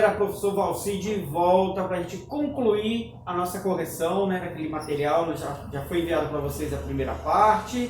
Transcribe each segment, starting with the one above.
galera, professor Valci de volta para a gente concluir a nossa correção, né, daquele material. Já foi enviado para vocês a primeira parte,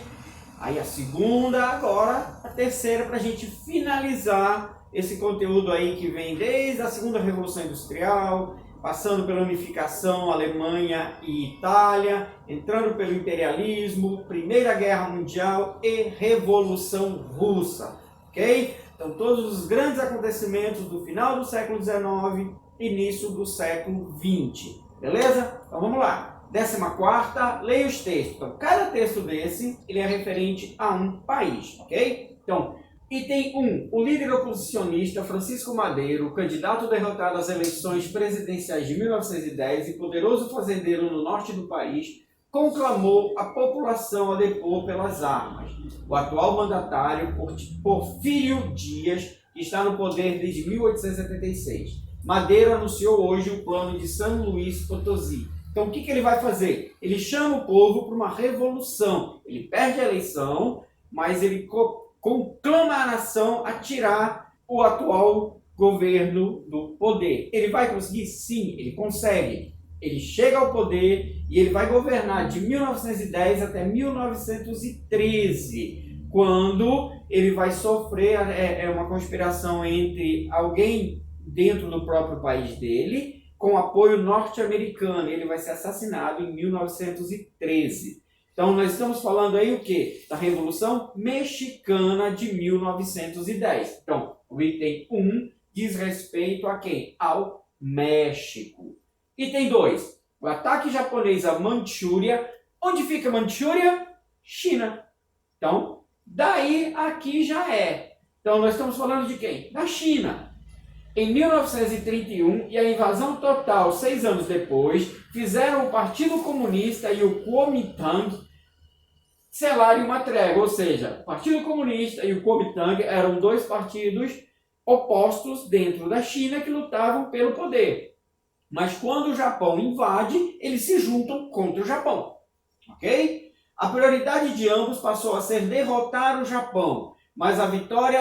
aí a segunda, agora a terceira, para a gente finalizar esse conteúdo aí que vem desde a segunda Revolução Industrial, passando pela unificação Alemanha e Itália, entrando pelo imperialismo, Primeira Guerra Mundial e Revolução Russa, ok? Então, todos os grandes acontecimentos do final do século XIX e início do século XX. Beleza? Então, vamos lá. 14ª, leia os textos. Então, cada texto desse, ele é referente a um país, ok? Então, item 1. O líder oposicionista Francisco Madeiro, candidato derrotado às eleições presidenciais de 1910 e poderoso fazendeiro no norte do país, conclamou a população a depor pelas armas. O atual mandatário, Porfírio Dias, está no poder desde 1876. Madeiro anunciou hoje o plano de São Luís Potosí. Então, o que ele vai fazer? Ele chama o povo para uma revolução. Ele perde a eleição, mas ele conclama a nação a tirar o atual governo do poder. Ele vai conseguir? Sim, ele consegue. Ele chega ao poder e ele vai governar de 1910 até 1913, quando ele vai sofrer uma conspiração entre alguém dentro do próprio país dele, com apoio norte-americano. Ele vai ser assassinado em 1913. Então, nós estamos falando aí o quê? Da Revolução Mexicana de 1910. Então, o item 1 diz respeito a quem? Ao México. Item 2. O ataque japonês à Manchúria. Onde fica Manchúria? China. Então, daí aqui já é. Então, nós estamos falando de quem? Da China. Em 1931, e a invasão total 6 anos depois, fizeram o Partido Comunista e o Kuomintang selarem uma trégua. Ou seja, o Partido Comunista e o Kuomintang eram dois partidos opostos dentro da China que lutavam pelo poder. Mas quando o Japão invade, eles se juntam contra o Japão. Ok? A prioridade de ambos passou a ser derrotar o Japão, mas a vitória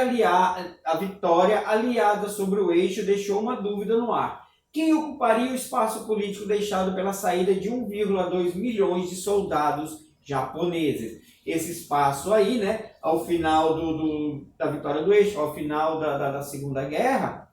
aliada sobre o eixo deixou uma dúvida no ar. Quem ocuparia o espaço político deixado pela saída de 1,2 milhões de soldados japoneses? Esse espaço aí, né, ao final da vitória do eixo, ao final da Segunda Guerra,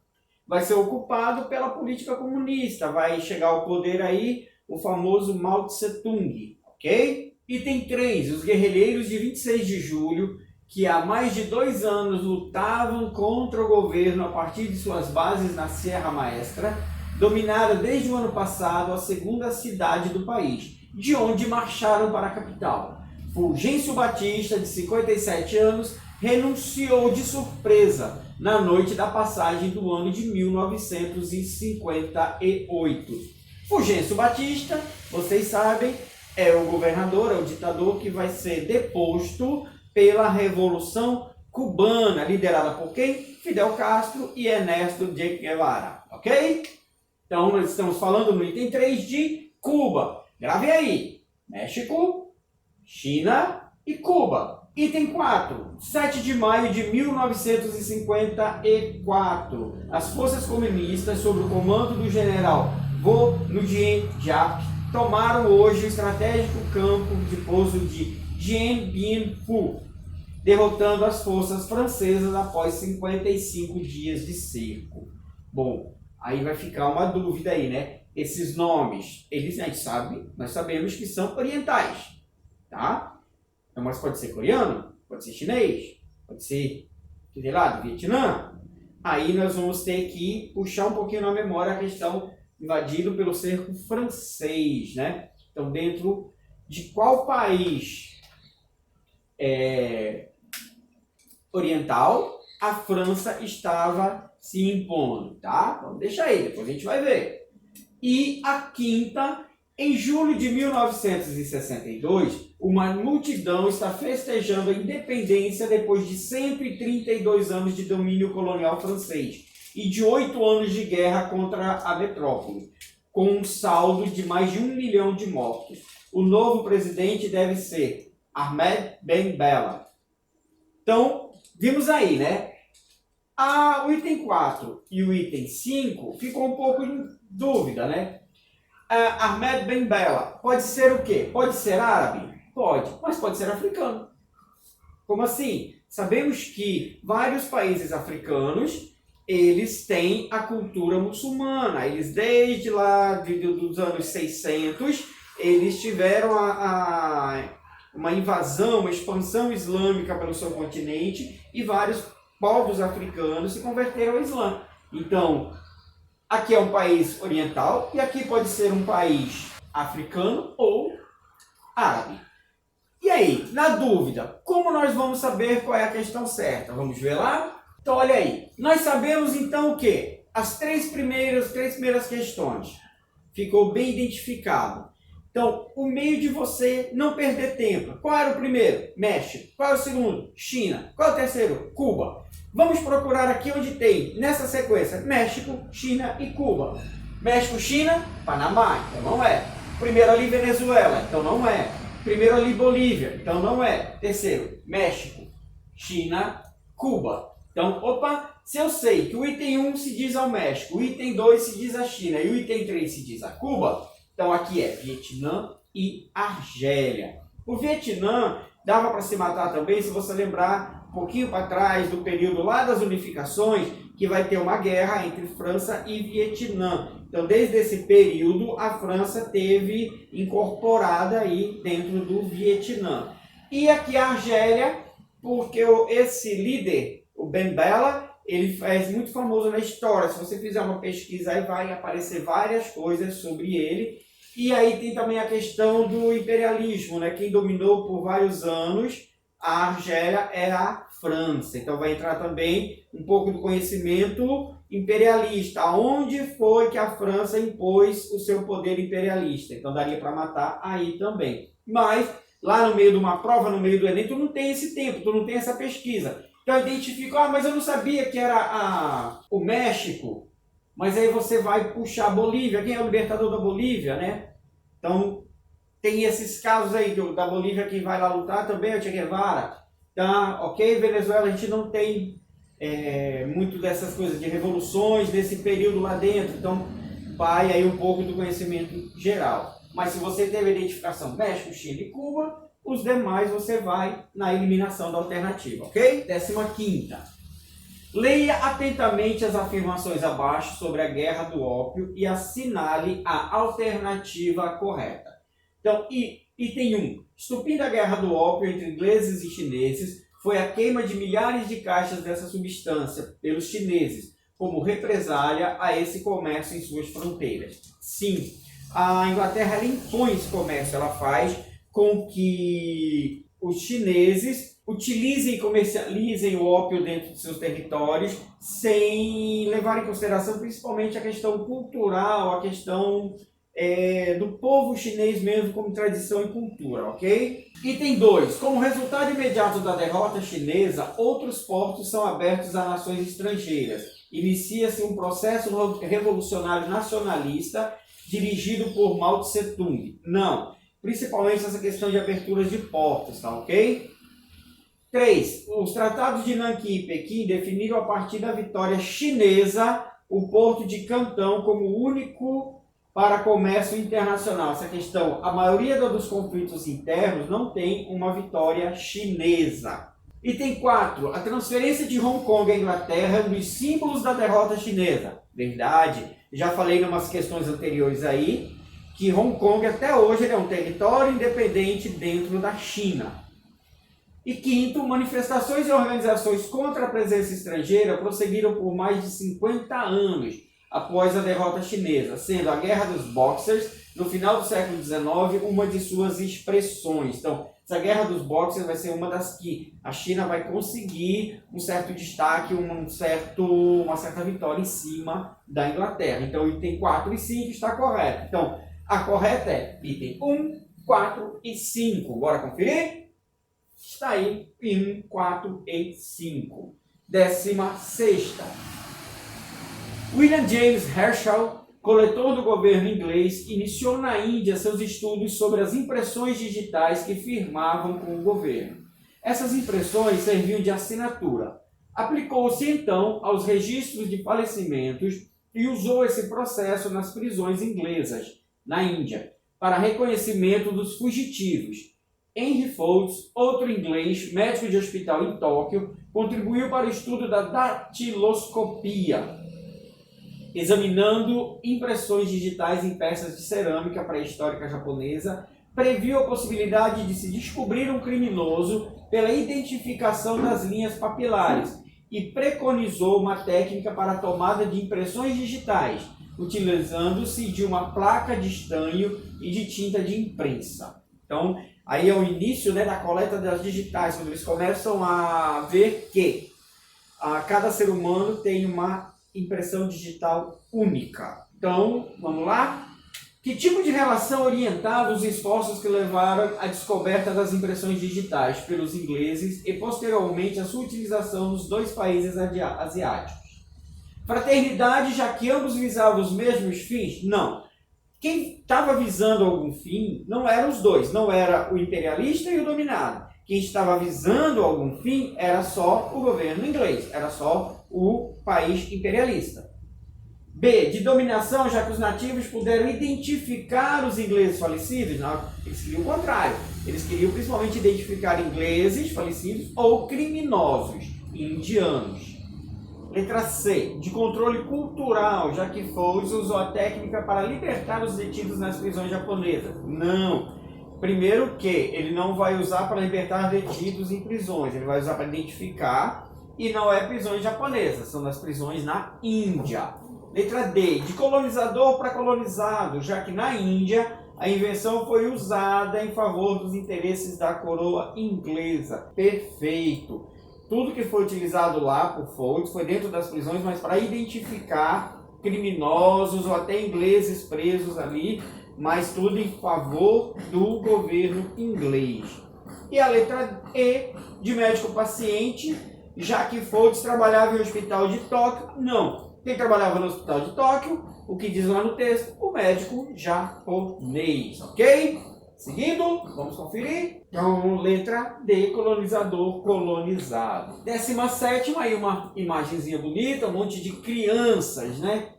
vai ser ocupado pela política comunista. Vai chegar ao poder aí o famoso Mao Tse-tung, ok? Item 3. Os guerrilheiros de 26 de julho, que há mais de 2 anos lutavam contra o governo a partir de suas bases na Sierra Maestra, dominada desde o ano passado a segunda cidade do país, de onde marcharam para a capital. Fulgêncio Batista, de 57 anos, renunciou de surpresa na noite da passagem do ano de 1958. Fulgêncio Batista, vocês sabem, é o governador, é o ditador que vai ser deposto pela Revolução Cubana, liderada por quem? Fidel Castro e Ernesto Che Guevara, ok? Então, nós estamos falando no item 3 de Cuba. Grave aí, México, China e Cuba. Item 4. 7 de maio de 1954. As forças comunistas, sob o comando do general Vo Nguyen Giap, tomaram hoje o estratégico campo de pouso de Dien Bien Phu, derrotando as forças francesas após 55 dias de cerco. Bom, aí vai ficar uma dúvida aí, né? Esses nomes, eles a gente sabe, nós sabemos que são orientais, tá? Então, mas pode ser coreano, pode ser chinês, pode ser, sei lá, do Vietnã. Aí nós vamos ter que puxar um pouquinho na memória a questão invadido pelo cerco francês, né? Então, dentro de qual país oriental a França estava se impondo, tá? Então, deixa aí, depois a gente vai ver. E a quinta, em julho de 1962, uma multidão está festejando a independência depois de 132 anos de domínio colonial francês e de 8 anos de guerra contra a metrópole, com um saldo de mais de 1 milhão de mortos. O novo presidente deve ser Ahmed Ben Bella. Então, vimos aí, né? O item 4 e o item 5 ficou um pouco em dúvida, né? Ahmed Ben Bella, pode ser o quê? Pode ser árabe? Pode, mas pode ser africano. Como assim? Sabemos que vários países africanos, eles têm a cultura muçulmana. Eles, desde lá dos anos 600, eles tiveram uma invasão, uma expansão islâmica pelo seu continente e vários povos africanos se converteram ao Islã. Então, aqui é um país oriental e aqui pode ser um país africano ou árabe. E aí, na dúvida, como nós vamos saber qual é a questão certa? Vamos ver lá? Então, olha aí. Nós sabemos então o quê? As três primeiras questões. Ficou bem identificado. Então, o meio de você não perder tempo. Qual era o primeiro? México. Qual é o segundo? China. Qual é o terceiro? Cuba. Vamos procurar aqui onde tem, nessa sequência, México, China e Cuba. México, China, Panamá, então não é. Primeiro ali, Venezuela, então não é. Primeiro ali, Bolívia, então não é. Terceiro, México, China, Cuba. Então, opa, se eu sei que o item 1 se diz ao México, o item 2 se diz à China e o item 3 se diz a Cuba, então aqui é Vietnã e Argélia. O Vietnã dava para se matar também, se você lembrar um pouquinho para trás do período lá das unificações, que vai ter uma guerra entre França e Vietnã. Então, desde esse período, a França teve incorporada aí dentro do Vietnã. E aqui a Argélia, porque esse líder, o Ben Bella, ele é muito famoso na história. Se você fizer uma pesquisa, aí vai aparecer várias coisas sobre ele. E aí tem também a questão do imperialismo, né? Quem dominou por vários anos a Argélia é a França. Então vai entrar também um pouco do conhecimento imperialista. Onde foi que a França impôs o seu poder imperialista? Então daria para matar aí também. Mas lá no meio de uma prova, no meio do Enem, tu não tem esse tempo, tu não tem essa pesquisa. Então identifica, mas eu não sabia que era o México. Mas aí você vai puxar a Bolívia. Quem é o libertador da Bolívia, né? Então tem esses casos aí, da Bolívia, quem vai lá lutar também é o Che Guevara. Tá, ok? Venezuela, a gente não tem muito dessas coisas de revoluções desse período lá dentro. Então vai aí um pouco do conhecimento geral. Mas se você teve a identificação México, Chile e Cuba, os demais você vai na eliminação da alternativa, ok? 15ª. Leia atentamente as afirmações abaixo sobre a Guerra do Ópio e assinale a alternativa correta. Então, item 1. Estupim da Guerra do Ópio entre ingleses e chineses foi a queima de milhares de caixas dessa substância pelos chineses, como represália a esse comércio em suas fronteiras. Sim, a Inglaterra ela impõe esse comércio, ela faz com que os chineses utilizem e comercializem o ópio dentro de seus territórios sem levar em consideração principalmente a questão cultural, a questão do povo chinês mesmo como tradição e cultura, ok? Item 2. Como resultado imediato da derrota chinesa, outros portos são abertos a nações estrangeiras. Inicia-se um processo revolucionário nacionalista dirigido por Mao Tse-tung. Não. Principalmente essa questão de aberturas de portos, tá ok? 3. Os tratados de Nanquim e Pequim definiram a partir da vitória chinesa o porto de Cantão como único para comércio internacional. Essa questão, a maioria dos conflitos internos não tem uma vitória chinesa. Item 4. A transferência de Hong Kong à Inglaterra é um dos símbolos da derrota chinesa. Verdade. Já falei em umas questões anteriores aí, que Hong Kong até hoje é um território independente dentro da China. E 5º, manifestações e organizações contra a presença estrangeira prosseguiram por mais de 50 anos após a derrota chinesa, sendo a Guerra dos Boxers, no final do século XIX, uma de suas expressões. Então, essa Guerra dos Boxers vai ser uma das que a China vai conseguir um certo destaque, uma certa vitória em cima da Inglaterra. Então, item 4 e 5 está correto. Então, a correta é item 1, 4 e 5. Bora conferir? Está aí, 1, 4 e 5. 16ª. William James Herschel, coletor do governo inglês, iniciou na Índia seus estudos sobre as impressões digitais que firmavam com o governo. Essas impressões serviam de assinatura. Aplicou-se então aos registros de falecimentos e usou esse processo nas prisões inglesas, na Índia, para reconhecimento dos fugitivos. Henry Foltz, outro inglês, médico de hospital em Tóquio, contribuiu para o estudo da datiloscopia, examinando impressões digitais em peças de cerâmica pré-histórica japonesa, previu a possibilidade de se descobrir um criminoso pela identificação das linhas papilares e preconizou uma técnica para a tomada de impressões digitais, utilizando-se de uma placa de estanho e de tinta de imprensa. Então, aí é o início, né, da coleta das digitais, quando eles começam a ver que cada ser humano tem uma impressão digital única. Então, vamos lá? Que tipo de relação orientava os esforços que levaram à descoberta das impressões digitais pelos ingleses e posteriormente a sua utilização nos dois países asiáticos? Fraternidade, já que ambos visavam os mesmos fins? Não. Quem estava visando algum fim não eram os dois, não era o imperialista e o dominado. Quem estava visando algum fim era só o governo inglês, era só o país imperialista. B, de dominação, já que os nativos puderam identificar os ingleses falecidos? Não, eles queriam o contrário. Eles queriam principalmente identificar ingleses falecidos ou criminosos indianos. Letra C, de controle cultural, já que Foltz usou a técnica para libertar os detidos nas prisões japonesas? Não. Primeiro que ele não vai usar para libertar detidos em prisões, ele vai usar para identificar, e não é prisões japonesas, são das prisões na Índia. Letra D, de colonizador para colonizado, já que na Índia a invenção foi usada em favor dos interesses da coroa inglesa. Perfeito. Tudo que foi utilizado lá por Foltz foi dentro das prisões, mas para identificar criminosos ou até ingleses presos ali, mas tudo em favor do governo inglês. E a letra E, de médico-paciente, já que Foltz trabalhava em um hospital de Tóquio? Não. Quem trabalhava no hospital de Tóquio, o que diz lá no texto? O médico japonês, ok? Seguindo, vamos conferir. Então, letra D, colonizador, colonizado. 17ª, aí uma imagenzinha bonita, um monte de crianças, né?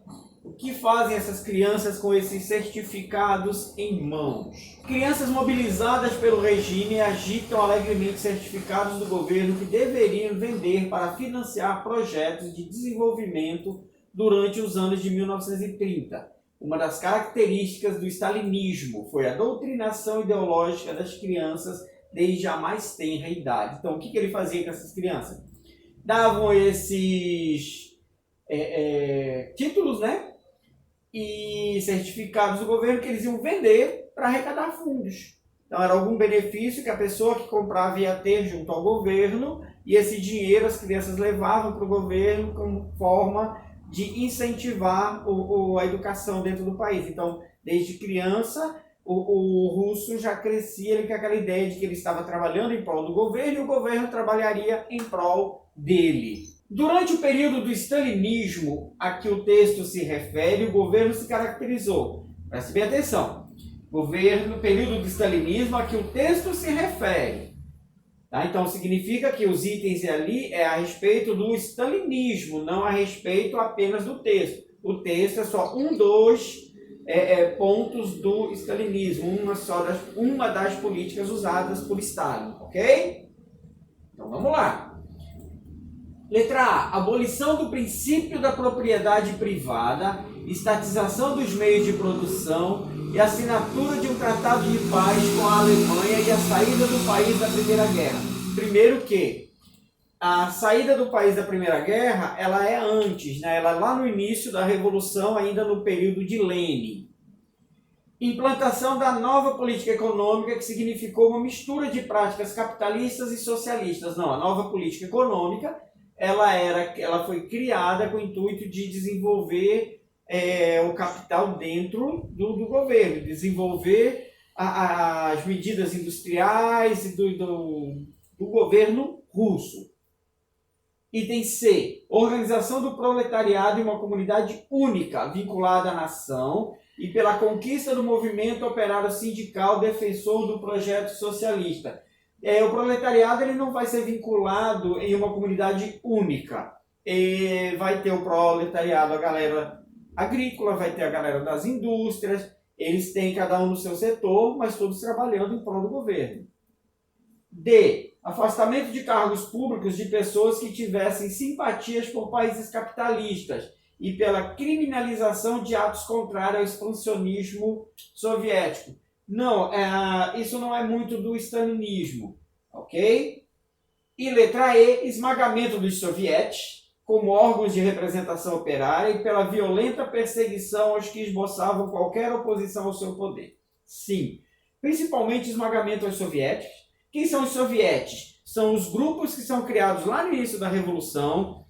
O que fazem essas crianças com esses certificados em mãos? Crianças mobilizadas pelo regime agitam alegremente certificados do governo que deveriam vender para financiar projetos de desenvolvimento durante os anos de 1930. Uma das características do stalinismo foi a doutrinação ideológica das crianças desde a mais tenra idade. Então, o que ele fazia com essas crianças? Davam esses títulos, né? E certificados do governo que eles iam vender para arrecadar fundos. Então, era algum benefício que a pessoa que comprava ia ter junto ao governo, e esse dinheiro as crianças levavam para o governo como forma de incentivar a educação dentro do país. Então, desde criança, o russo já crescia com aquela ideia de que ele estava trabalhando em prol do governo e o governo trabalharia em prol dele. Durante o período do stalinismo a que o texto se refere, o governo se caracterizou. Preste bem atenção. Governo, período do stalinismo a que o texto se refere. Tá? Então, significa que os itens ali é a respeito do stalinismo, não a respeito apenas do texto. O texto é só um dos pontos do stalinismo, uma das políticas usadas por Stalin, ok? Então, vamos lá. Letra A. Abolição do princípio da propriedade privada, estatização dos meios de produção e assinatura de um tratado de paz com a Alemanha e a saída do país da Primeira Guerra. Primeiro que a saída do país da Primeira Guerra, ela é antes, né? Ela é lá no início da Revolução, ainda no período de Lenin. Implantação da nova política econômica, que significou uma mistura de práticas capitalistas e socialistas. Não, a nova política econômica ela foi criada com o intuito de desenvolver o capital dentro do governo, desenvolver as medidas industriais do governo russo. Item C. Organização do proletariado em uma comunidade única, vinculada à nação e pela conquista do movimento operário sindical defensor do projeto socialista. O proletariado ele não vai ser vinculado em uma comunidade única. Vai ter o proletariado, a galera agrícola, vai ter a galera das indústrias, eles têm cada um no seu setor, mas todos trabalhando em prol do governo. D. Afastamento de cargos públicos de pessoas que tivessem simpatias por países capitalistas e pela criminalização de atos contrários ao expansionismo soviético. Não, isso não é muito do stalinismo, ok? E letra E, esmagamento dos sovietes como órgãos de representação operária e pela violenta perseguição aos que esboçavam qualquer oposição ao seu poder. Sim, principalmente esmagamento aos soviéticos. Quem são os sovietes? São os grupos que são criados lá no início da Revolução,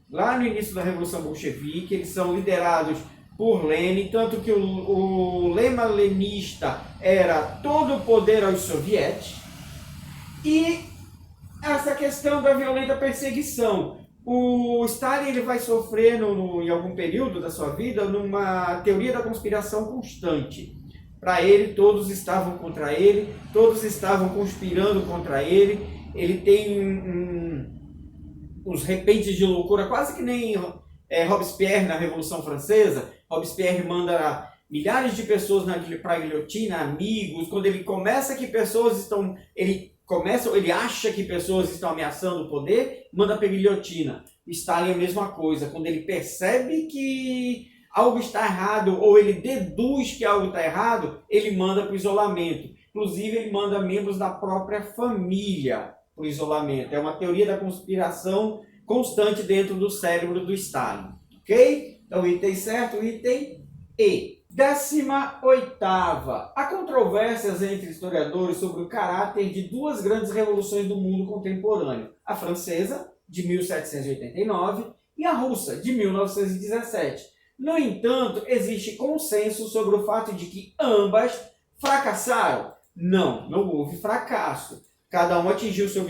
Bolchevique, eles são liderados por Lenin, tanto que o lema leninista era todo o poder aos sovietes. E essa questão da violenta perseguição. O Stalin ele vai sofrer em algum período da sua vida numa teoria da conspiração constante. Para ele, todos estavam contra ele, todos estavam conspirando contra ele. Ele tem uns repentes de loucura, quase que nem Robespierre na Revolução Francesa. Robespierre manda milhares de pessoas para a guilhotina, amigos. Quando ele começa que pessoas estão... Ele acha que pessoas estão ameaçando o poder, manda para a guilhotina. O Stalin é a mesma coisa. Quando ele percebe que algo está errado, ou ele deduz que algo está errado, ele manda para o isolamento. Inclusive, ele manda membros da própria família para o isolamento. É uma teoria da conspiração constante dentro do cérebro do Stalin. Ok? Então, item certo, item E. 18ª. Há controvérsias entre historiadores sobre o caráter de duas grandes revoluções do mundo contemporâneo. A francesa, de 1789, e a russa, de 1917. No entanto, existe consenso sobre o fato de que ambas fracassaram. Não houve fracasso. Cada um atingiu seu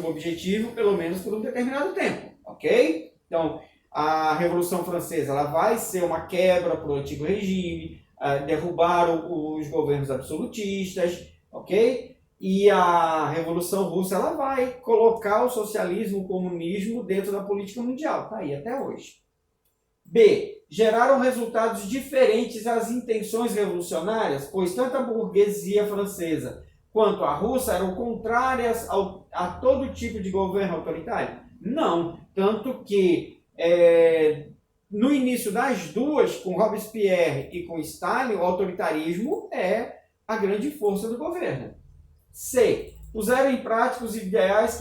objetivo, pelo menos por um determinado tempo. Ok? Então, a Revolução Francesa ela vai ser uma quebra para o antigo regime, derrubaram os governos absolutistas, ok? E a Revolução Russa ela vai colocar o socialismo, o comunismo dentro da política mundial. Está aí até hoje. B. Geraram resultados diferentes às intenções revolucionárias, pois tanto a burguesia francesa quanto a russa eram contrárias a todo tipo de governo autoritário? Não, tanto que no início das duas, com Robespierre e com Stalin, o autoritarismo é a grande força do governo. C. Puseram em prática os ideais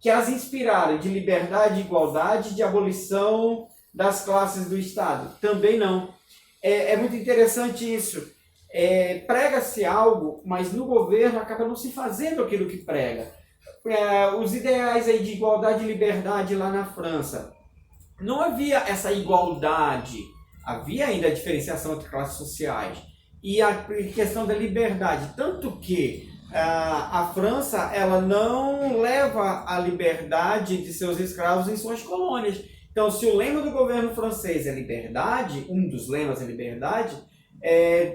que as inspiraram de liberdade e igualdade, de abolição das classes do Estado. Também não. É muito interessante isso. Prega-se algo, mas no governo acaba não se fazendo aquilo que prega. Os ideais aí de igualdade e liberdade lá na França, não havia essa igualdade, havia ainda a diferenciação entre classes sociais e a questão da liberdade, tanto que a França ela não leva a liberdade de seus escravos em suas colônias. Então, se o lema do governo francês é liberdade, um dos lemas é liberdade,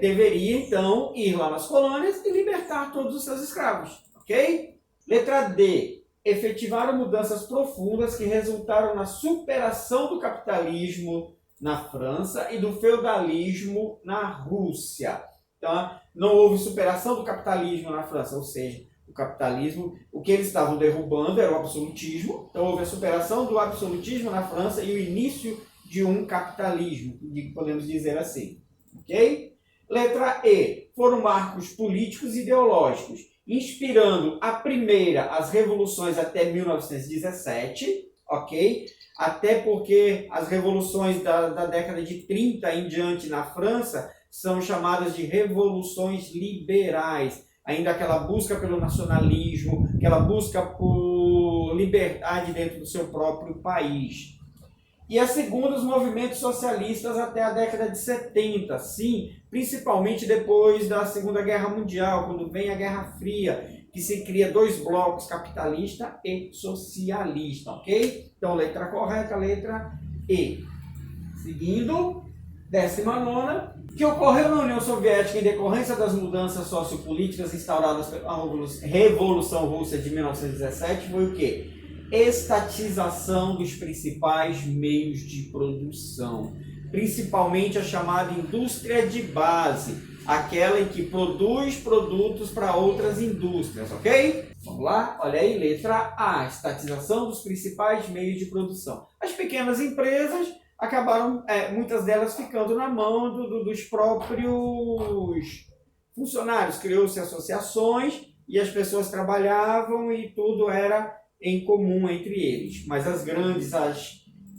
deveria então ir lá nas colônias e libertar todos os seus escravos, ok? Letra D. Efetivaram mudanças profundas que resultaram na superação do capitalismo na França e do feudalismo na Rússia. Então, não houve superação do capitalismo na França, ou seja, o capitalismo, o que eles estavam derrubando era o absolutismo. Então, houve a superação do absolutismo na França e o início de um capitalismo, podemos dizer assim. Ok? Letra E. Foram marcos políticos e ideológicos, inspirando a primeira, as revoluções até 1917, ok? Até porque as revoluções da década de 30 em diante na França são chamadas de revoluções liberais. Ainda aquela busca pelo nacionalismo, aquela busca por liberdade dentro do seu próprio país. E a segunda, os movimentos socialistas até a década de 70, sim, principalmente depois da Segunda Guerra Mundial, quando vem a Guerra Fria, que se cria dois blocos, capitalista e socialista, ok? Então, letra correta, letra E. Seguindo, 19ª, que ocorreu na União Soviética em decorrência das mudanças sociopolíticas instauradas pela Revolução Russa de 1917, foi o quê? Estatização dos principais meios de produção, principalmente a chamada indústria de base, aquela em que produz produtos para outras indústrias, ok? Vamos lá? Olha aí, letra A, estatização dos principais meios de produção. As pequenas empresas acabaram, muitas delas, ficando na mão dos próprios funcionários. Criou-se associações e as pessoas trabalhavam e tudo era em comum entre eles. Mas as grandes,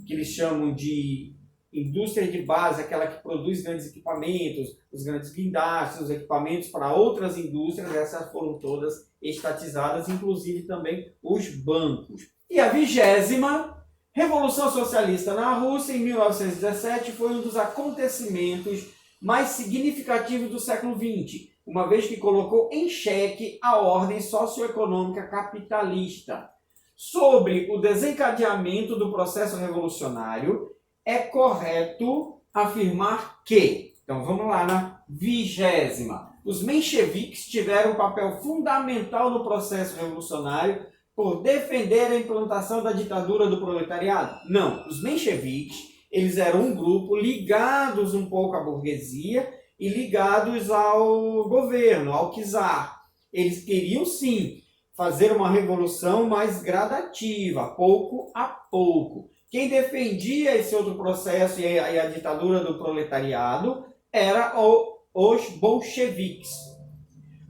que eles chamam de indústria de base, aquela que produz grandes equipamentos, os grandes guindastes, os equipamentos para outras indústrias, essas foram todas estatizadas, inclusive também os bancos. E a 20ª Revolução Socialista na Rússia, em 1917, foi um dos acontecimentos mais significativos do século XX, uma vez que colocou em xeque a ordem socioeconômica capitalista. Sobre o desencadeamento do processo revolucionário, é correto afirmar que, então vamos lá na 20ª, os mencheviques tiveram um papel fundamental no processo revolucionário por defender a implantação da ditadura do proletariado? Não, os mencheviques, eles eram um grupo ligados um pouco à burguesia e ligados ao governo, ao czar. Eles queriam sim fazer uma revolução mais gradativa, pouco a pouco. Quem defendia esse outro processo e a ditadura do proletariado eram os bolcheviques.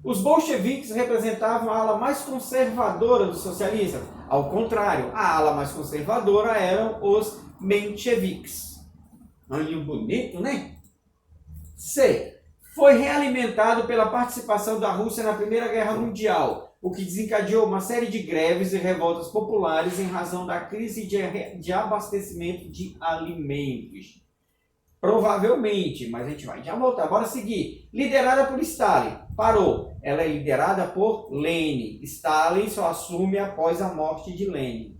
Os bolcheviques representavam a ala mais conservadora dos socialistas. Ao contrário, a ala mais conservadora eram os mencheviques. Olha bonito, né? C. Foi realimentado pela participação da Rússia na Primeira Guerra Mundial, o que desencadeou uma série de greves e revoltas populares em razão da crise de abastecimento de alimentos. Provavelmente, mas a gente vai já voltar. Bora seguir. Liderada por Stalin. Parou. Ela é liderada por Lenin. Stalin só assume após a morte de Lenin.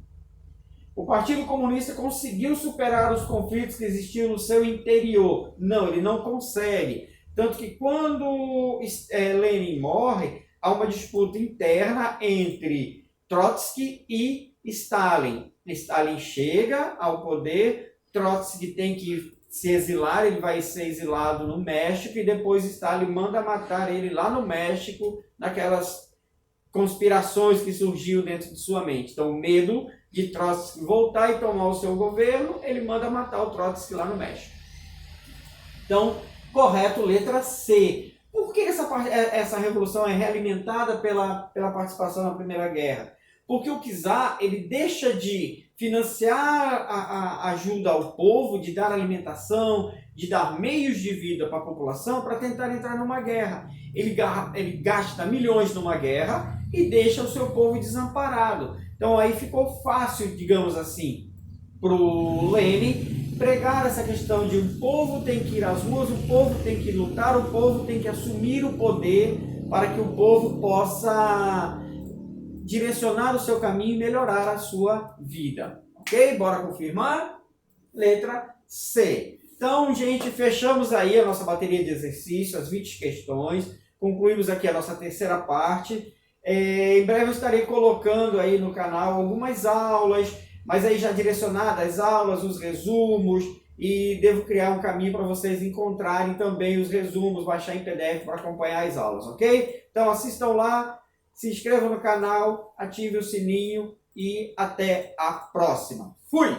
O Partido Comunista conseguiu superar os conflitos que existiam no seu interior. Não, ele não consegue. Tanto que quando Lenin morre, há uma disputa interna entre Trotsky e Stalin. Stalin chega ao poder, Trotsky tem que se exilar, ele vai ser exilado no México e depois Stalin manda matar ele lá no México, naquelas conspirações que surgiu dentro de sua mente. Então, o medo de Trotsky voltar e tomar o seu governo, ele manda matar o Trotsky lá no México. Então, correto, letra C. Por que essa revolução é realimentada pela participação na Primeira Guerra? Porque o czar, ele deixa de financiar a ajuda ao povo, de dar alimentação, de dar meios de vida para a população para tentar entrar numa guerra. Ele gasta milhões numa guerra e deixa o seu povo desamparado. Então aí ficou fácil, digamos assim, para o Lenin pregar essa questão de o povo tem que ir às ruas, o povo tem que lutar, o povo tem que assumir o poder para que o povo possa direcionar o seu caminho e melhorar a sua vida. Ok? Bora confirmar? Letra C. Então, gente, fechamos aí a nossa bateria de exercícios, as 20 questões. Concluímos aqui a nossa terceira parte. Em breve eu estarei colocando aí no canal algumas aulas, mas aí já direcionadas as aulas, os resumos, e devo criar um caminho para vocês encontrarem também os resumos, baixar em PDF para acompanhar as aulas, ok? Então assistam lá, se inscrevam no canal, ative o sininho e até a próxima. Fui!